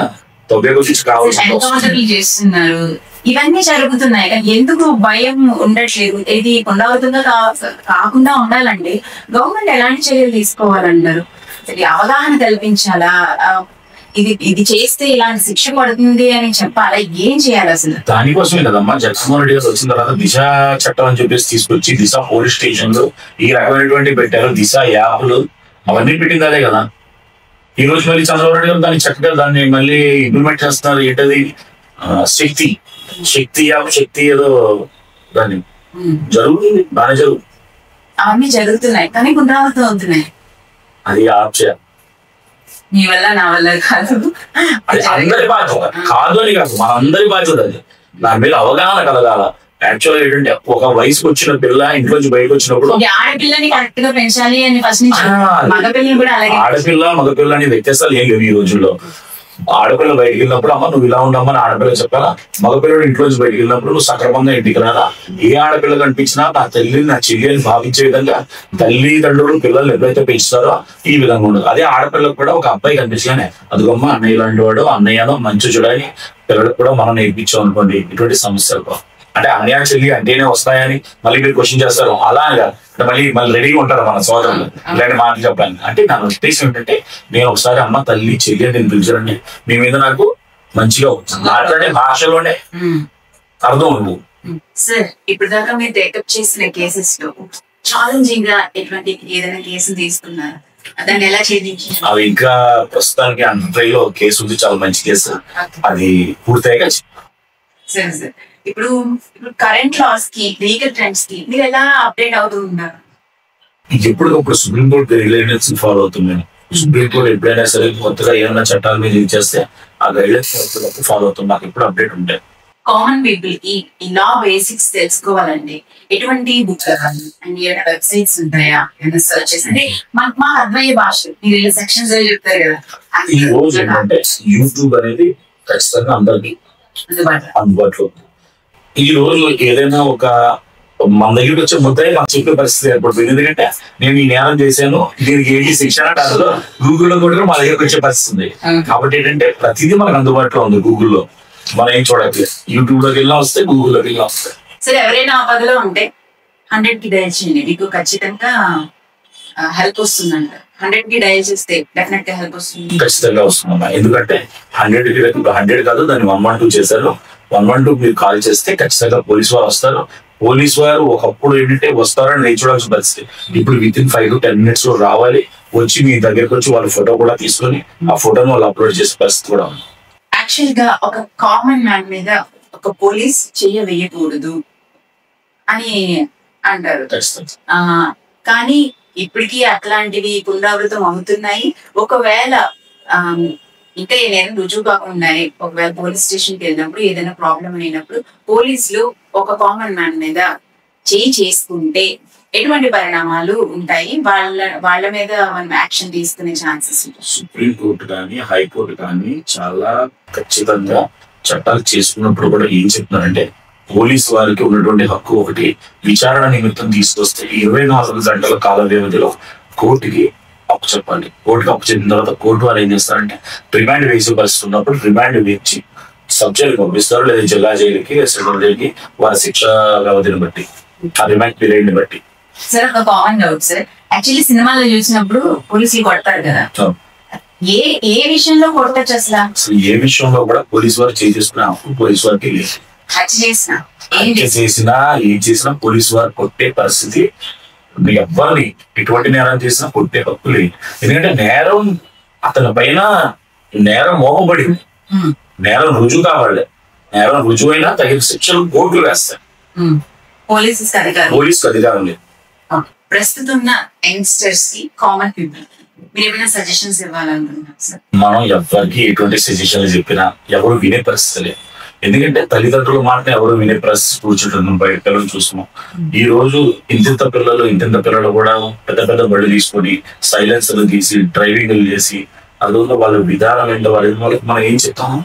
తవ్వే కొద్ది కావాల్సి చేస్తున్నారు. ఇవన్నీ జరుగుతున్నాయి కానీ ఎందుకు భయం ఉండట్లేదు? ఇది పునరావృతంగా కాకుండా ఉండాలంటే గవర్నమెంట్ ఎలాంటి చర్యలు తీసుకోవాలంటారు? అవగాహన కల్పించాలా? ఇది చేస్తే ఇలాంటి శిక్ష పడుతుంది అని చెప్పాలా? ఏం చేయాలి అసలు? దానికోసమే కదమ్మా జగన్మోహన్ రెడ్డి గారు వచ్చిన తర్వాత దిశ చట్టం అని చెప్పేసి తీసుకొచ్చి దిశ పోలీస్ స్టేషన్లు ఈ రకమైనటువంటి పెట్టారు, దిశ యాప్లు అవన్నీ పెట్టింది అదే కదా. ఈ రోజు మళ్ళీ చంద్రబాబు నాయుడు గారు దాన్ని చక్కగా దాన్ని మళ్ళీ ఇంప్లిమెంట్ చేస్తున్నారు. ఏంటది శక్తి యాప్, శక్తి ఏదో దాన్ని జరుగుతుంది, బాగానే జరుగుతుంది. అవన్నీ జరుగుతున్నాయి కానీ పునరావృతం అవుతున్నాయి. అది ఆప్షన్ నీ వల్ల నా వల్ల కాదు, అది అందరి బాధ్యత కాదు అని కాదు, మన అందరి బాధ్యత. అది దాని మీద అవగాహన కలగాల. యాక్చువల్ ఏంటంటే ఒక వయసుకు వచ్చిన పిల్ల ఇంట్లోంచి బయటకు వచ్చినప్పుడు ఆడపిల్లని కరెక్ట్ గా పెంచాలి అని ఫస్ట్ నుంచి మగపిల్లని కూడా అలాగే. ఆడపిల్ల మగపిల్ల అనే వ్యత్యాసాలు ఏం లేవు ఈ రోజుల్లో. ఆడపిల్ల బయటకు వెళ్ళినప్పుడు అమ్మ నువ్వు ఇలా ఉండమ్మని ఆడపిల్ల చెప్పాలా, మగపిల్లడు ఇంట్లోంచి బయటకు వెళ్ళినప్పుడు నువ్వు సక్రమంగా ఇంటికి రాలా. ఏ ఆడపిల్ల కనిపించినా నా తల్లిని నా చెల్లి అని భావించే విధంగా తల్లిదండ్రులు పిల్లల్ని ఎప్పుడైతే పెంచుతారో ఈ విధంగా ఉండదు. అదే ఆడపిల్లకు కూడా ఒక అబ్బాయి కనిపించగానే అదిగమ్మ అన్నయ్య లాంటి వాడు, అన్నయ్యనో మంచి చూడని పిల్లలకు కూడా మనం నేర్పించాం అనుకోండి, ఇటువంటి సమస్యలు. అంటే అన్నయ్య చెల్లి అంటేనే వస్తాయని మళ్ళీ మీరు క్వశ్చన్ చేస్తారు. అలాగా అంటే మళ్ళీ రెడీగా ఉంటారు మన సోదరులు ఇలాంటి మాటలు చెప్పడానికి. అంటే నా ఉద్దేశం ఏంటంటే నేను ఒకసారి అమ్మ తల్లి చెల్లి అని నేను పిలిచానండి, మీ మీద నాకు మంచిగా మాట్లాడే భాషలోనే అర్థం ఉంది. సార్ ఇప్పుడు దాకా మీరు టేకప్ చేసిన కేసెస్ లో ఛాలెంజింగ్ గా ఎటువంటి ఏదైనా కేసు తీసుకున్నారు? దాన్ని ఎలా ఛేదించారు? అవి ఇంకా ప్రస్తుతానికి అంతలో కేసు ఉంది, చాలా మంచి కేసు. అది పూర్తయ్యాక సరే సార్. ఇప్పుడు కరెంట్ లాస్ కి లీగల్ ట్రెండ్స్ కి మీరు ఎలా అప్డేట్ అవుతూ ఉన్నారు? ఎప్పటికప్పుడు సుప్రీంకోర్టు గైడ్లైన్స్ ఫాలో అవుతున్నాను. సుప్రీంకోర్టు ఎప్పుడైనా సరే కొత్తగా ఏమైనా చట్టాల మీద ఇది చేస్తే ఆ గైడ్లైన్స్ ఫాలో అవుతుంది. నాకు ఎప్పుడు అప్డేట్ ఉంటాయి. కామన్ పీపుల్ కి ఈ లా బేసిక్స్ తెలుసుకోవాలంటే ఎటువంటి బుక్ అండ్ ఏమైనా వెబ్సైట్స్ ఉంటాయా? ఏమైనా సర్చెస్ అంటే మా అర్థమయ్యే భాష మీరు సెక్షన్స్ చెప్తారు కదా. ఈ రోజు ఏంటంటే యూట్యూబ్ అనేది ఖచ్చితంగా అందరికి అందుబాటులో ఉంది. ఈ రోజు ఏదైనా ఒక మన దగ్గరికి వచ్చే ముద్దాయి మాకు చెప్పే పరిస్థితి ఏర్పడుతుంది. ఎందుకంటే నేను ఈ నేరం చేశాను, దీనికి ఏంటి శిక్ష అంటే అందులో గూగుల్లో కూడా మా దగ్గరకు వచ్చే పరిస్థితి ఉంది. కాబట్టి ఏంటంటే ప్రతిదీ మనకు అందుబాటులో ఉంది గూగుల్లో. మనం ఏం చూడట్లేదు, యూట్యూబ్ లోకి వెళ్ళినా వస్తాయి, గూగుల్లోకి వెళ్ళినా వస్తాయి. సరే ఎవరైనా ఆపదలో ఉంటే 100 కి డయల్ చేయండి, మీకు ఖచ్చితంగా హెల్ప్ వస్తుందంట. 100 కి డయల్ చేస్తే డెఫినెట్ గా హెల్ప్ వస్తుంది, ఖచ్చితంగా వస్తుందమ్మా. ఎందుకంటే 100 కాదు దాన్ని 112 చేశారు. 112 మీరు కాల్ చేస్తే ఖచ్చితంగా పోలీసు వారు వస్తారు. పోలీసు వారు ఒకప్పుడు ఏంటంటే వస్తారని నేను చూడాల్సిన పరిస్థితి. ఇప్పుడు వితిన్ 5 to 10 minutes లో రావాలి, వచ్చి మీ దగ్గరకు వచ్చి వాళ్ళ ఫోటో కూడా తీసుకొని ఆ ఫోటోను వాళ్ళు అప్లోడ్ చేసే పరిస్థితి కూడా ఉంది. యాక్చువల్ గా ఒక కామన్ మ్యాన్ మీద ఒక పోలీస్ చెయ్య వేయకూడదు అని అంటారు. కానీ ఇప్పటికీ అట్లాంటివి పునరావృతం అవుతున్నాయి. ఒకవేళ ఇంకా ఏ నేరం రుజువు కాకుండా ఒకవేళ పోలీస్ స్టేషన్ కి వెళ్ళినప్పుడు ఏదైనా ప్రాబ్లం అయినప్పుడు పోలీసులు ఒక కామన్ మ్యాన్ మీద చేసుకుంటే ఎటువంటి పరిణామాలు ఉంటాయి? వాళ్ళ మీద మనం యాక్షన్ తీసుకునే ఛాన్సెస్ ఉంటాయి. సుప్రీం కోర్టు కానీ హైకోర్టు కానీ చాలా ఖచ్చితంగా చట్టాలు చేసుకున్నప్పుడు కూడా ఏం చెప్తున్నారంటే పోలీసు వారికి ఉన్నటువంటి హక్కు ఒకటి, విచారణ నిమిత్తం తీసుకొస్తే 24 గంటల కాల వ్యవధిలో కోర్టుకి అప్పు చెప్పాలి. కోర్టుకి అప్పు చెప్పిన తర్వాత కోర్టు వారు ఏం చేస్తారంటే రిమాండ్ వేసే పరిస్థితి ఉన్నప్పుడు రిమాండ్ వేసి సబ్ జైలుకి పంపిస్తారు, లేదా జిల్లా జైలుకి, సెంట్రల్ జైలుకి, వారి శిక్ష వ్యవధిని బట్టి, ఆ రిమాండ్ పీరియడ్ ని బట్టి. సార్ ఒక కామన్ డౌట్ సార్, యాక్చువల్లీ సినిమాలో చూసినప్పుడు పోలీసులు కొడతారు కదా, ఏ విషయంలో కొట్టచ్చు అసలు? ఏ విషయంలో కూడా పోలీసు వారు చేసుకునే హక్కు పోలీసు వారికి లేదు. చేసినా ఏం చేసినా పోలీసు వారు కొట్టే పరిస్థితి ఎవరిని ఎటువంటి నేరం చేసినా కొట్టే హక్కు లేదు. ఎందుకంటే నేరం అతని పైన నేరం మోపబడింది, నేరం రుజువు కావాలి, నేరం రుజువైనా తగిన శిక్షలు కోర్టులు వేస్తాయి, పోలీసుకి అధికారం లేదు. ప్రస్తుతం ఉన్న యంగ్స్టర్స్ కి, కామన్ పీపుల్ మీరు ఏమైనా సజెషన్స్ ఇవ్వాలనుకుంటున్నారు సార్? మనం ఎవరికి ఎటువంటి సజెషన్లు చెప్పినా ఎవరు వినే పరిస్థితి లేదు. ఎందుకంటే తల్లిదండ్రుల మాట ఎవరు వినే పరిస్థితి కూర్చుంటున్నాం, బయట పిల్లలు చూస్తున్నాం. ఈ రోజు ఇంతింత పిల్లలు కూడా పెద్ద పెద్ద బళ్ళు తీసుకొని సైలెన్సర్లు తీసి డ్రైవింగ్ చేసి అందులో వాళ్ళ విధానం ఏంటో వాళ్ళకి మనం ఏం చెప్తాము?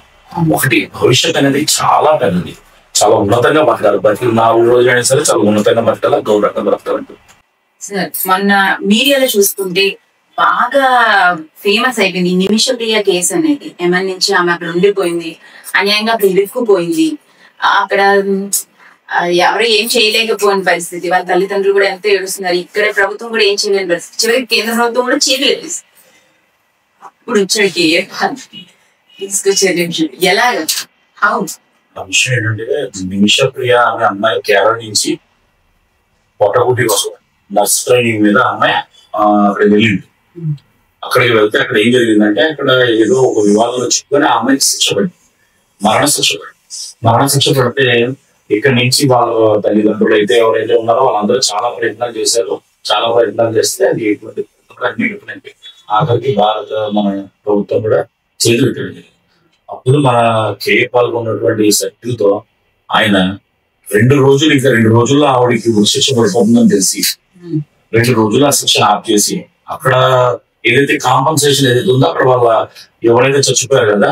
ఒకటి, భవిష్యత్ అనేది చాలా పెద్దది, చాలా ఉన్నతంగా బతకాలి. బతికి 4 రోజులు అయినా సరే చాలా ఉన్నతంగా బతకాల, గౌరవంగా బతకాలంటూ. సార్ మొన్న మీడియాలో చూసుకుంటే బాగా ఫేమస్ అయిపోయింది నిమిషప్రియ కేసు అనేది. ఏమన్ నుంచి ఆమె అక్కడ ఉండిపోయింది, అన్యాయంగా అక్కడ ఇరుక్కుపోయింది, అక్కడ ఎవరు ఏం చేయలేకపోయిన పరిస్థితి, వాళ్ళ తల్లిదండ్రులు కూడా ఎంతో ఏడుస్తున్నారు. ఇక్కడ ప్రభుత్వం కూడా ఏం చేయలేని పరిస్థితి, చివరికి కేంద్ర ప్రభుత్వం కూడా చేయలేదు. ఇప్పుడు వచ్చాడికి తీసుకొచ్చే ఎలాగ విషయం ఏంటంటే నిమిషప్రియ అనే అమ్మాయి కేరళ నుంచి పొట్టగుడ్డి కోసం నర్స్ ట్రైనింగ్ మీద అమ్మాయి అక్కడికి వెళ్ళింది. అక్కడికి వెళ్తే అక్కడ ఏం జరిగిందంటే అక్కడ ఏదో ఒక వివాదంలో చిక్కుకొని ఆ అమ్మాయికి శిక్ష పడింది, మరణ శిక్ష పడితే ఇక్కడ నుంచి వాళ్ళ తల్లిదండ్రులు అయితే ఎవరైతే ఉన్నారో వాళ్ళందరూ చాలా ప్రయత్నాలు చేస్తే అది ఎటువంటి ఆఖరికి మన ప్రభుత్వం కూడా చేతులు పెట్టింది. అప్పుడు మన కేఏపాల్ ఉన్నటువంటి శక్తులతో ఆయన 2 రోజుల్లో ఆవిడకి శిక్ష పడిపోతుందని తెలిసి 2 రోజులు ఆ శిక్ష ఆఫ్ చేసి అక్కడ ఏదైతే కాంపన్సేషన్ ఏదైతే ఉందో అక్కడ వాళ్ళ ఎవరైతే చచ్చిపోయారు కదా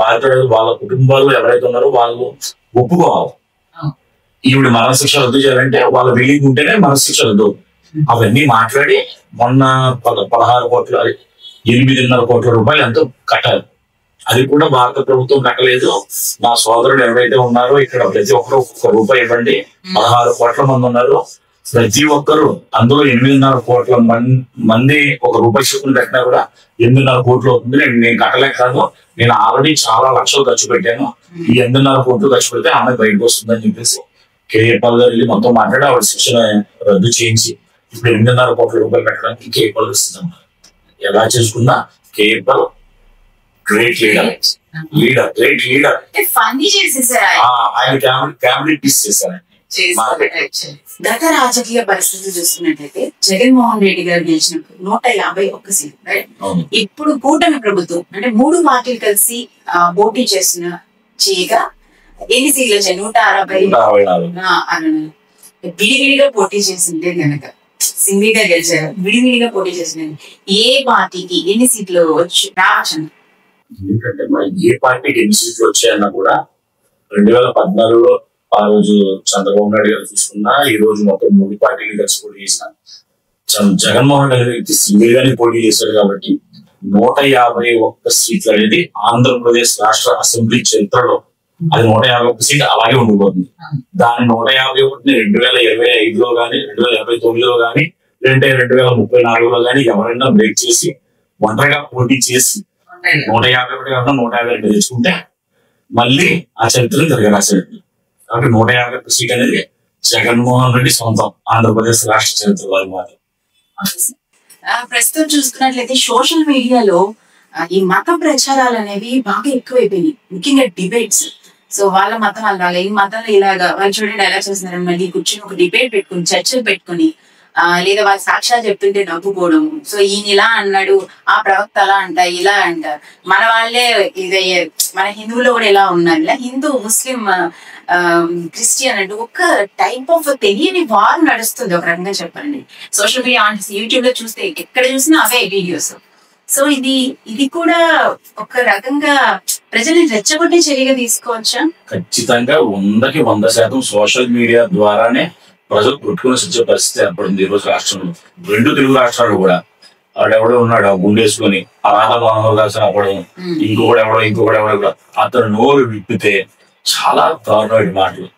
బాధితులు వాళ్ళ కుటుంబాల్లో ఎవరైతే ఉన్నారో వాళ్ళు ఒప్పుకోవాలి. ఈవిడ మరణశిక్ష రద్దు చేయాలంటే వాళ్ళ బిల్లింగ్ ఉంటేనే మరణశిక్ష రద్దు. అవన్నీ మాట్లాడి మొన్న 16 కోట్ల 8.5 కోట్ల రూపాయలు ఎంతో కట్టాలి. అది కూడా భారత ప్రభుత్వం కట్టలేదు. నా సోదరుడు ఎవరైతే ఉన్నారో ఇక్కడ ప్రతి ఒక్కరు ఒక్కొక్క రూపాయి ఇవ్వండి. 16 కోట్ల మంది ఉన్నారు, ప్రతి ఒక్కరు అందులో 8.5 కోట్ల మంది ఒక రూపాయి చొప్పున కట్టినా కూడా 8.5 కోట్లు అవుతుంది. నేను కట్టలేక కాదు, నేను ఆల్రెడీ చాలా లక్షలు ఖర్చు పెట్టాను, ఈ 8.5 కోట్లు ఖర్చు పెడితే ఆమె బయటకు వస్తుందని చెప్పేసి కేఏపాల్ గారు వెళ్ళి మొత్తం మాట్లాడి ఆవిడ శిక్షణ రద్దు చేయించి ఇప్పుడు 8.5 కోట్ల రూపాయలు కట్టడానికి కేఏపాల్ ఇస్తున్నాం. ఎలా చేసుకున్నా కేఏపాల్ గ్రేట్ లీడర్ ఆయన క్యాబినెట్ తీసేసారు. గత రాజకీయ పరిస్థితులు చూస్తున్నట్లయితే జగన్మోహన్ రెడ్డి గారు గెలిచినప్పుడు 151 సీట్లు, ఇప్పుడు కూటమి ప్రభుత్వం అంటే 3 పార్టీలు కలిసి పోటీ చేయగా ఎన్ని సీట్లు వచ్చాయి? 164. విడివిడిగా పోటీ చేసిందే కనుక సింగిల్ గా గెలిచారు, విడివిడిగా పోటీ చేసిన ఏ పార్టీకి ఎన్ని సీట్లు రావచ్చు? ఎందుకంటే ఏ పార్టీకి ఎన్ని సీట్లు వచ్చాయన్నా కూడా 2014లో ఆ రోజు చంద్రబాబు నాయుడు గారు చూసుకున్నా, ఈ రోజు మొత్తం 3 పార్టీలు కలిసి పోటీ చేసిన జగన్మోహన్ రెడ్డి వ్యక్తి సింగిల్ గానే పోటీ చేశారు. కాబట్టి 151 సీట్లు అనేది ఆంధ్రప్రదేశ్ రాష్ట్ర అసెంబ్లీ చరిత్రలో అది 151 సీట్లు అలాగే ఉండిపోతుంది. దాని 151ని 2025లో కానీ 2029లో కానీ 2034లో కానీ ఎవరైనా బ్రేక్ చేసి ఒంటరిగా పోటీ చేసి 151 కాకుండా 152 తెచ్చుకుంటే మళ్ళీ ఆ చరిత్రను తిరగరాసేది. కాబట్టి 151 సీట్ అనేది జగన్మోహన్ రెడ్డి సొంతం ఆంధ్రప్రదేశ్ రాష్ట్ర చరిత్రలో. ప్రస్తుతం చూసుకున్నట్లయితే సోషల్ మీడియాలో ఈ మత ప్రచారాలు అనేవి బాగా ఎక్కువైపోయినాయి, ముఖ్యంగా డిబేట్స్. సో వాళ్ళ మతం అలాగా, ఈ మతంలో ఇలాగా, వాళ్ళు చూడండి ఎలా చేస్తున్నారు, మళ్ళీ కూర్చొని ఒక డిబేట్ పెట్టుకుని, చర్చలు పెట్టుకుని, లేదా వాళ్ళు సాక్ష్యాలు చెప్తుంటే నవ్వుకోవడం. సో ఈయన ఇలా అన్నాడు, ఆ ప్రవక్త అలా అంట, ఇలా అంటారు. మన వాళ్ళే ఇదయ్యారు. మన హిందువులో కూడా ఇలా ఉన్నారు. ఇలా హిందూ, ముస్లిం, క్రిస్టియన్ అంటూ ఒక టైప్ ఆఫ్ తెలియని వార్ నడుస్తుంది ఒక రకంగా చెప్పండి. సోషల్ మీడియా, యూట్యూబ్ లో చూస్తే ఎక్కడ చూసినా అవే వీడియోస్. సో ఇది కూడా ఒక రకంగా ప్రజల్ని రెచ్చగొట్టే చర్యగా తీసుకోవచ్చా? ఖచ్చితంగా 100% సోషల్ మీడియా ద్వారానే ప్రజలు కొట్టుకుని వచ్చే పరిస్థితి ఏర్పడింది ఈ రోజు రాష్ట్రంలో. 2 తెలుగు రాష్ట్రాలు కూడా. ఆడెవడో ఉన్నాడు గుండేసుకొని అవ్వడం, ఇంకొకటి ఎవడో కూడా అతను నోరు విప్పితే చాలా దారుణమైన మాటలు,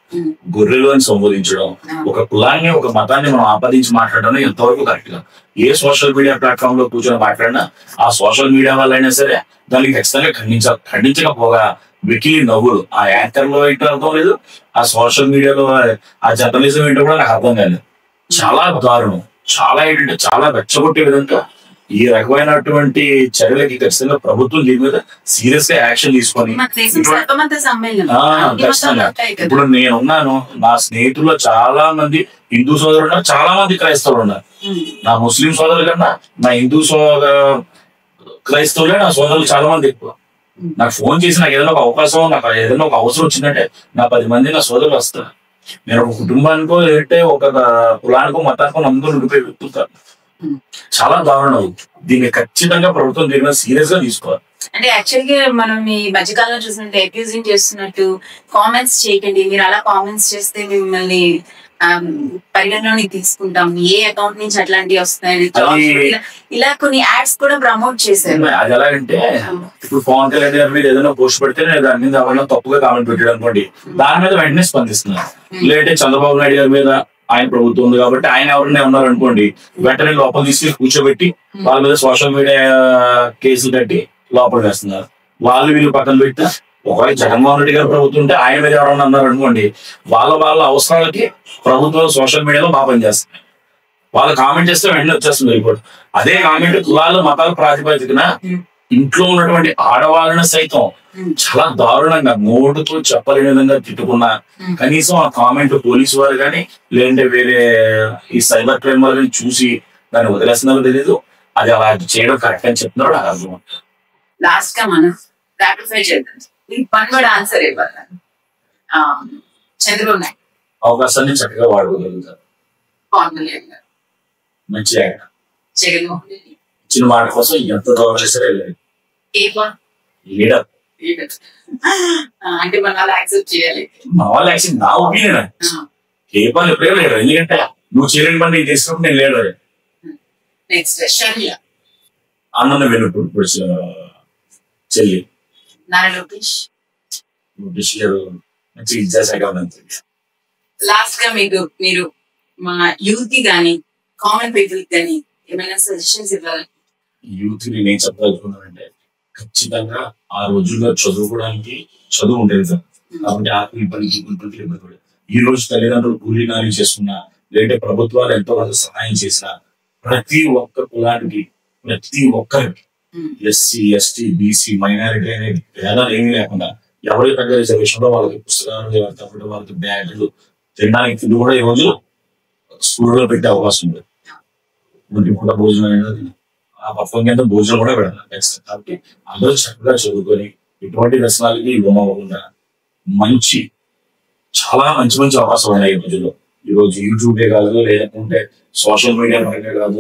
గొర్రెలు అని సంబోధించడం, ఒక కులాన్ని, ఒక మతాన్ని మనం ఆపాదించి మాట్లాడడం ఎంతవరకు కరెక్ట్ గా. ఏ సోషల్ మీడియా ప్లాట్ఫామ్ లో కూర్చొని మాట్లాడినా ఆ సోషల్ మీడియా వాళ్ళైనా సరే దానికి ఖచ్చితంగా ఖండించకపోగా వెకిలి నవ్వులు. ఆ యాంకర్ లో ఏంటో అర్థం లేదు, ఆ సోషల్ మీడియాలో ఆ జర్నలిజం ఏంటో కూడా నాకు అర్థం కాలేదు. చాలా దారుణం, చాలా ఏంటంటే చాలా రెచ్చగొట్టే విధంగా ఈ రకమైనటువంటి చర్యలకి ఖచ్చితంగా ప్రభుత్వం దీని మీద సీరియస్ గా యాక్షన్ తీసుకొని ఖచ్చితంగా. ఇప్పుడు నేనున్నాను, నా స్నేహితుల్లో చాలా మంది హిందూ సోదరులు ఉన్నారు, చాలా మంది క్రైస్తవులు ఉన్నారు. నా ముస్లిం సోదరుల కన్నా నా హిందూ క్రైస్తవులే నా సోదరులు చాలా మంది ఎక్కువ. నాకు ఫోన్ చేసి నాకు ఏదైనా ఒక అవకాశం, నాకు ఏదైనా ఒక అవసరం వచ్చిందంటే నా 10 మంది నా సోదరులు వస్తారు. నేను ఒక కుటుంబానికో లేదంటే ఒక కులానికో మతానికో అందరూ ఉండిపోయి వెతుకుతారు. చాలా దారుణం. దీన్ని ఖచ్చితంగా ప్రభుత్వం దీని మీద సీరియస్ గా తీసుకోవాలి. అంటే యాక్చువల్ గా మనం ఈ మధ్యకాలంలో చూసినట్టు అక్యూజింగ్ చేస్తున్నట్టు కామెంట్స్ చేయకండి, మీరు అలా కామెంట్స్ చేస్తే మిమ్మల్ని పరిగణలోకి తీసుకుంటాం, ఏ అకౌంట్ నుంచి అట్లాంటివి వస్తాయి, ఇలా కొన్ని యాడ్స్ కూడా ప్రమోట్ చేశారు. అది ఎలాగంటే ఇప్పుడు పవన్ కళ్యాణ్ గారి మీద ఏదైనా పోస్ట్ పెడితే దాని మీద ఎవరైనా తప్పుగా కామెంట్ పెట్టాడు అనుకోండి, దాని మీద వెంటనే స్పందిస్తున్నారు. లేదంటే చంద్రబాబు నాయుడు గారి మీద ఆయన ప్రభుత్వం ఉంది కాబట్టి ఆయన ఎవరైనా ఉన్నారు అనుకోండి, వెంటనే లోపల తీసుకెళ్లి కూర్చోబెట్టి వాళ్ళ మీద సోషల్ మీడియా కేసులు కట్టి లోపల వేస్తున్నారు. వాళ్ళు వీళ్ళు పక్కన పెట్టినా ఒకవేళ జగన్మోహన్ రెడ్డి గారి ప్రభుత్వం ఉంటే ఆయన మీద ఎవరైనా అన్నారు అనుకోండి, వాళ్ళ అవసరాలకి ప్రభుత్వం సోషల్ మీడియాలో బాగా పనిచేస్తుంది. వాళ్ళు కామెంట్ చేస్తే వెంటనే వచ్చేస్తుంది రిపోర్ట్. అదే కామెంట్ కులాలు మతాల ప్రాతిపదికన ఇంట్లో ఉన్నటువంటి ఆడవాళ్ళని సైతం చాలా దారుణంగా నోటుతో చెప్పలేని విధంగా తిట్టుకున్నా కనీసం ఆ కామెంట్ పోలీసు వారు కానీ లేదంటే వేరే ఈ సైబర్ క్రైమ్ వారు చూసి దాన్ని వదిలేస్తున్నారో తెలియదు. అది అలా చేయడం కరెక్ట్ అని చెప్తున్నాడు. నాకు అర్థం. లాస్ట్ గా మనం రాపిడ్ చేద్దాం. పని ఆన్సర్ ఇవ్వాలి. చంద్రబాబు నాయుడు అవకాశాన్ని చక్కగా వాడుకోగలుగుతారు. మంచి జగన్మోహన్ రెడ్డి ఇచ్చిన మాట కోసం ఎంత దూరం చేశారో లీడర్ అంటే మన వాళ్ళు యాక్సెప్ట్ చేయాలి. మా వాళ్ళు యాక్సెప్ట్, నా ఒపీనియన్. ఏ పని ఎప్పుడే లీడర్, ఎందుకంటే నువ్వు చేయలేని పని నేను చేసినప్పుడు నేను లీడర్. నెక్స్ట్ షర్మిలా అన్న వెనుప్పుడు చెల్లి నారా లోకేష్ గారు మంచి విద్యాశాఖ మంత్రి. లాస్ట్ గా మీరు మా యూత్ కి గానీ కామన్ పీపుల్ కి గానీ ఏమైనా సజెషన్స్ ఇవ్వాలి? యూత్ ని నేను చెప్పదలుచుకున్నానంటే ఖచ్చితంగా ఆ రోజుల్లో చదువుకోవడానికి చదువు ఉండేది సార్. కాబట్టి ఆకలి పనికి ఈ రోజు తల్లిదండ్రులు కూలీ నాలి చేస్తున్నా లేదంటే ప్రభుత్వాలు ఎంతో కొంత సహాయం చేసినా ప్రతి ఒక్క కులానికి ప్రతి ఒక్కరికి ఎస్సీ ఎస్టీ బీసీ మైనారిటీ అనేది భేదాలు ఏమీ లేకుండా ఎవరి తగ్గ రిజర్వేషన్ లో వాళ్ళకి పుస్తకాలు వాళ్ళకి బ్యాగులు తినడానికి తిండి కూడా ఈ రోజు స్కూల్లో పెట్టే అవకాశం ఉంది. పూట భోజనం అనేది ఆ పక్కన కింద భోజనం కూడా పెడతారు. కాబట్టి అందరూ చక్కగా చదువుకొని ఎటువంటి వ్యసనాలకి ఇవ్వకుండా చాలా మంచి మంచి అవకాశాలు ఉన్నాయి ఈ రోజుల్లో. ఈ రోజు యూట్యూబే కాదు, లేదంటే సోషల్ మీడియా పరంగా కాదు,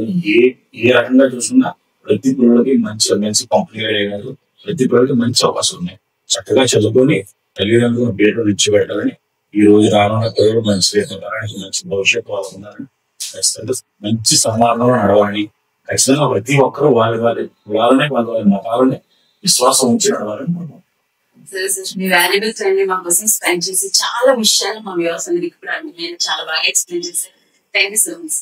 ఏ రకంగా చూసుకున్నా ప్రతి పిల్లలకి మంచి కంపెనీలే కాదు, ప్రతి పిల్లలకి మంచి అవకాశాలు ఉన్నాయి. చక్కగా చదువుకొని తల్లిదండ్రులను పేరు ఇచ్చి పెట్టాలని, ఈ రోజు రానున్న పిల్లలు మంచి రేపు మంచి భవిష్యత్తు వాళ్ళకున్నారని, ఖచ్చితంగా మంచి సమాధానం నడవాలని, ఖచ్చితంగా ప్రతి ఒక్కరూ వాళ్ళని వాళ్ళ మతాలని విశ్వాసం ఉంచి నడవాలని. మీ వాల్యుబుల్స్ అన్ని మా కోసం స్పెండ్ చేసి చాలా విషయాలు మా వ్యవసాయానికి కూడా నేను చాలా బాగా ఎక్స్ప్లెయిన్ చేశాను. Thank you so much.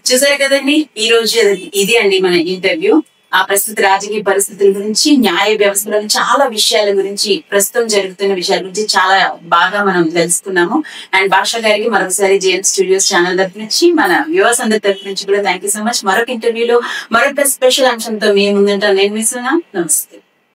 చూసారు కదండి, ఈ రోజు ఇది అండి మన ఇంటర్వ్యూ. ఆ ప్రస్తుత రాజకీయ పరిస్థితుల గురించి, న్యాయ వ్యవస్థలోని చాలా విషయాల గురించి, ప్రస్తుతం జరుగుతున్న విషయాల గురించి చాలా బాగా మనం తెలుసుకున్నాము. అండ్ భాష గారికి మరొకసారి జేఎం స్టూడియోస్ ఛానల్ తరఫు నుంచి, మన వ్యూవర్స్ అందరి తరఫు నుంచి కూడా థ్యాంక్ యూ సో మచ్. మరొక ఇంటర్వ్యూలో మరొక స్పెషల్ అంశంతో మీ ముందుంటాను. నేను మీ సోనా. నమస్తే.